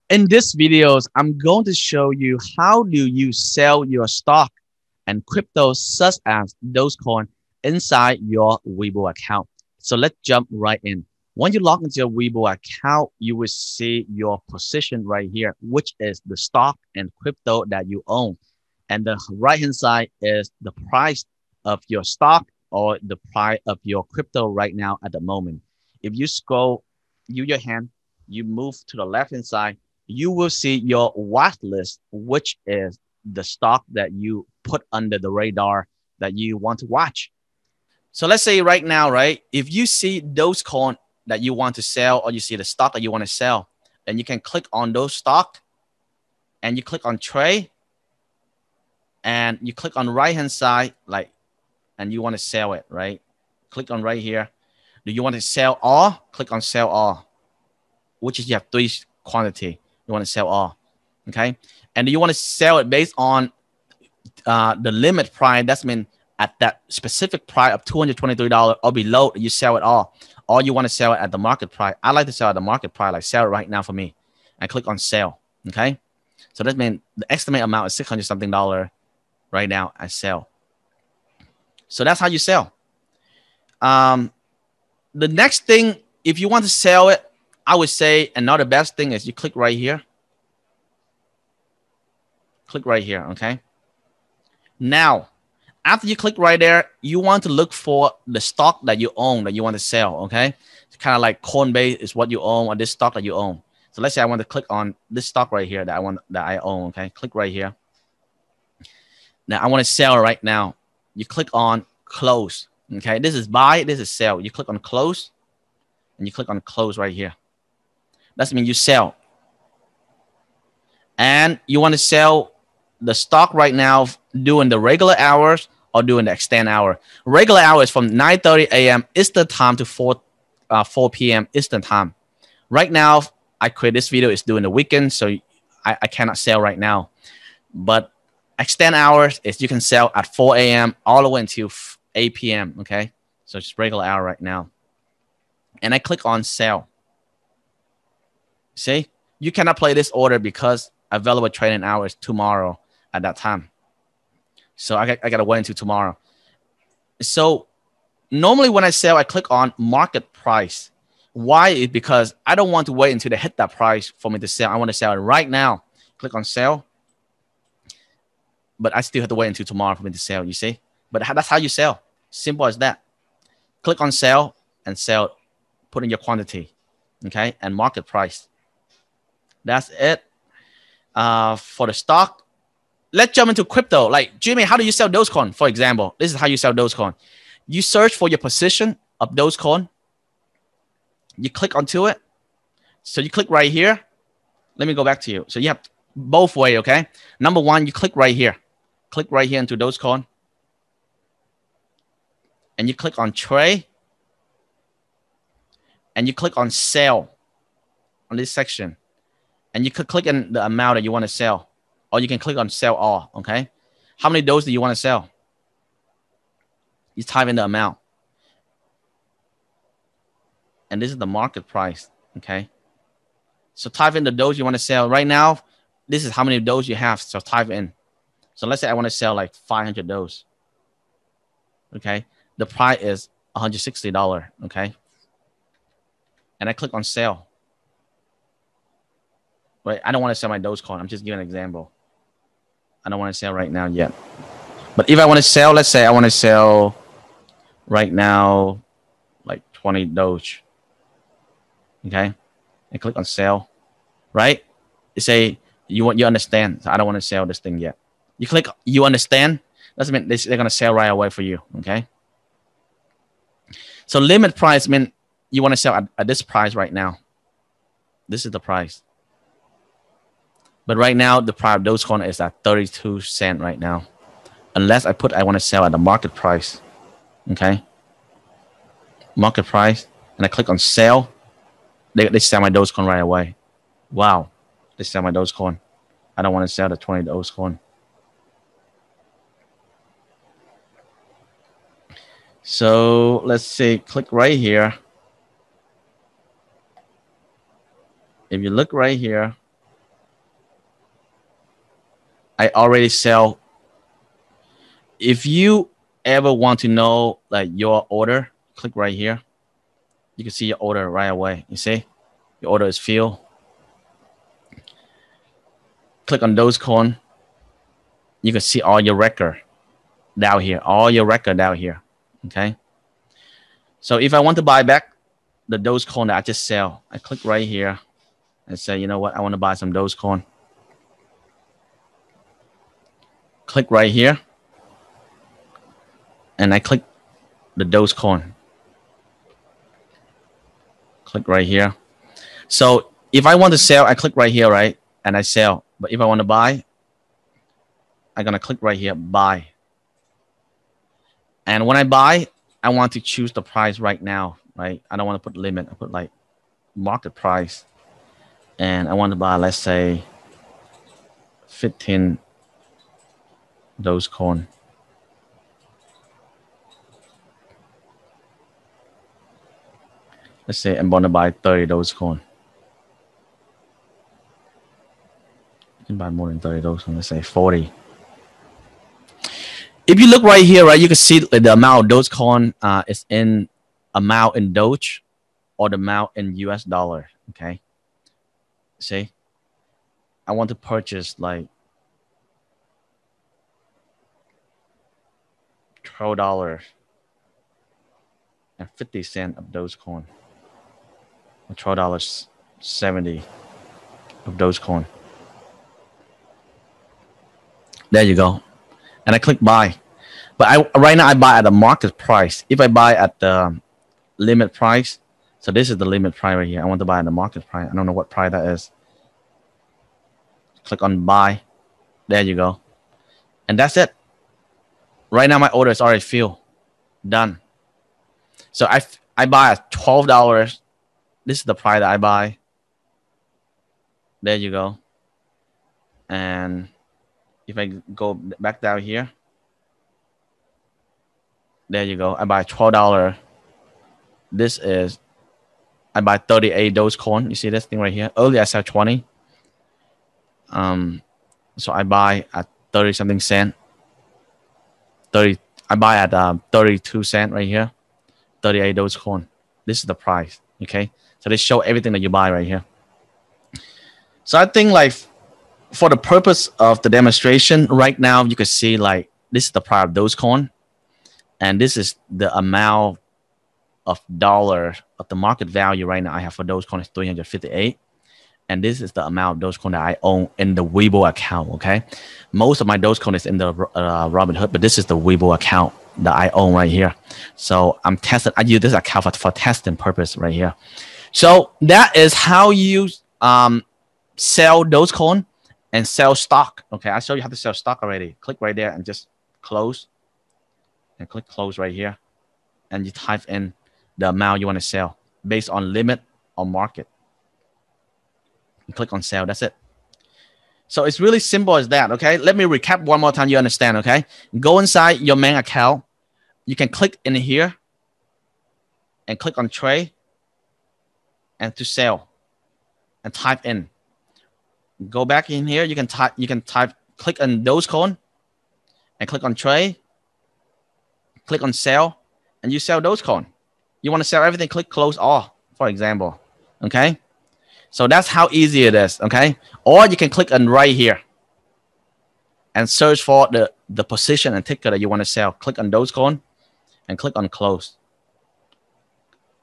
In this videos, I'm going to show you how do you sell your stock and crypto such as Dogecoin inside your Webull account. So let's jump right in. When you log into your Webull account, you will see your position right here, which is the stock and crypto that you own. And the right hand side is the price of your stock or the price of your crypto right now at the moment. If you scroll, use your hand, you move to the left hand side, you will see your watch list, which is the stock that you put under the radar that you want to watch. So let's say right now, right? If you see those coins that you want to sell or you see the stock that you want to sell, then you can click on those stock and you click on trade and you click on right hand side, like, and you want to sell it, right? Click on right here. Do you want to sell all? Click on sell all, which is you have three quantity. You want to sell all, okay? And do you want to sell it based on the limit price? That's mean at that specific price of $223 or below, you sell it all. Or you want to sell it at the market price. I like to sell at the market price, like sell it right now for me. And click on sell, okay? So that means the estimate amount is $600 something right now. I sell. So that's how you sell. The next thing, if you want to sell it, I would say another best thing is you click right here. Click right here, okay? Now, after you click right there, you want to look for the stock that you own that you want to sell, okay? It's kind of like COINBASE is what you own or this stock that you own. So let's say I want to click on this stock right here that I own, okay? Click right here. Now I want to sell right now. You click on close, okay? This is buy, this is sell. You click on close and you click on close right here. That means you sell. And you want to sell the stock right now during the regular hours or during the extend hour. Regular hours from 9:30 a.m. Eastern time to 4 p.m. Eastern time. Right now, I create this video is during the weekend, so I cannot sell right now. But extend hours is you can sell at 4 a.m. all the way until 8 p.m. Okay, so it's regular hour right now. And I click on sell. See, you cannot play this order because available trading hours tomorrow at that time. So I got to wait until tomorrow. So normally when I sell, I click on market price. Why? Because I don't want to wait until they hit that price for me to sell. I want to sell it right now. Click on sell. But I still have to wait until tomorrow for me to sell, you see? But that's how you sell. Simple as that. Click on sell and sell. Put in your quantity, okay? And market price. That's it. For the stock, let's jump into crypto. Like, Jimmy, how do you sell Dogecoin? For example, this is how you sell Dogecoin. You search for your position of Dogecoin. You click onto it. So you click right here. Let me go back to you. So you have both way, okay? Number one, you click right here. Click right here into Dogecoin. And you click on trade. And you click on sell on this section. And you could click in the amount that you want to sell. Or you can click on sell all, okay? How many Doge do you want to sell? You type in the amount. And this is the market price, okay? So type in the Doge you want to sell. Right now, this is how many Doge you have, so type in. So let's say I want to sell like 500 Doge, okay? The price is $160, okay? And I click on sell. Right, I don't want to sell my Dogecoin. I'm just giving an example. I don't want to sell right now yet. But if I want to sell, let's say I want to sell right now like 20 Doge. Okay. And click on sell. Right? You say you understand. So I don't want to sell this thing yet. You click you understand. Doesn't mean they're gonna sell right away for you. Okay. So limit price mean you want to sell at this price right now. This is the price. But right now, the price of Dogecoin is at 32 cents right now. Unless I want to sell at the market price. Okay. Market price. And I click on sell. They sell my Dogecoin right away. Wow. They sell my Dogecoin. I don't want to sell the 20 Dogecoin. So let's see. Click right here. If you look right here, I already sell. If you ever want to know like your order, click right here. You can see your order right away. You see your order is filled. Click on Dogecoin. You can see all your record down here, all your record down here. Okay. So if I want to buy back the Dogecoin that I just sell, I click right here and say, you know what, I want to buy some Dogecoin. Click right here. And I click the Dogecoin. Click right here. So if I want to sell, I click right here, right? And I sell. But if I want to buy, I'm going to click right here, buy. And when I buy, I want to choose the price right now, right? I don't want to put limit. I put like market price. And I want to buy, let's say, 15 Dogecoin. Let's say I'm going to buy 30 Dogecoin. You can buy more than 30 Dogecoin. Let's say 40. If you look right here, right, you can see the amount of Dogecoin is in amount in Doge or the amount in US dollar. Okay. See, I want to purchase like $12.50 of Dogecoin. $12.70 of Dogecoin. There you go. And I click buy. But right now I buy at the market price. If I buy at the limit price, so this is the limit price right here. I want to buy at the market price. I don't know what price that is. Click on buy. There you go. And that's it. Right now my order is already filled. Done. So I buy at $12. This is the price that I buy. There you go. And if I go back down here, there you go. I buy $12. This is, I buy 38 Dogecoin. You see this thing right here? Earlier I sell 20. So I buy at 30 something cent. 30. I buy at 32 cent right here. 38 Dogecoin. This is the price. Okay. So they show everything that you buy right here. So I think like for the purpose of the demonstration right now, you can see like this is the price of Dogecoin. And this is the amount of dollars of the market value right now I have for Dogecoin is 358. And this is the amount of Dogecoin that I own in the Webull account. Okay. Most of my Dogecoin is in the Robinhood, but this is the Webull account that I own right here. So I'm testing. I use this account for testing purpose right here. So that is how you sell Dogecoin and sell stock. Okay. I show you how to sell stock already. Click right there and just close. And click close right here. And you type in the amount you want to sell based on limit or market. You click on sell. That's it. So it's really simple as that. Okay. Let me recap one more time. You understand. Okay. Go inside your main account. You can click in here and click on trade and to sell and type in. Go back in here. You can type, click on Dogecoin and click on trade. Click on sell and you sell Dogecoin. You want to sell everything, click close all, for example. Okay. So that's how easy it is. Okay. Or you can click on right here and search for the position and ticker that you want to sell. Click on Dogecoin and click on close.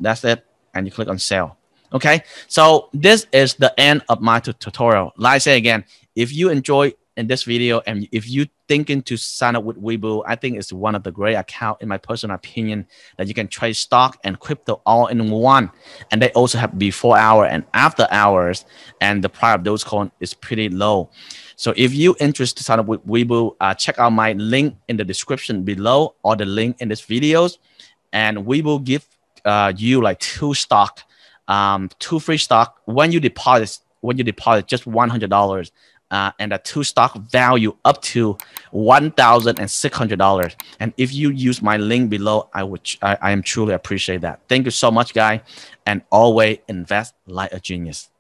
That's it. And you click on sell. Okay. So this is the end of my tutorial. Like I say again, if you enjoy in this video and if you thinking to sign up with Webull, I think it's one of the great accounts in my personal opinion that you can trade stock and crypto all in one. And they also have before hour and after hours, and the price of those coins is pretty low. So if you're interested to sign up with Webull, check out my link in the description below or the link in this videos, and we will give you like two free stock when you deposit just $100. And a two stock value up to $1,600. And if you use my link below, I am truly appreciate that. Thank you so much, guys, and always invest like a genius.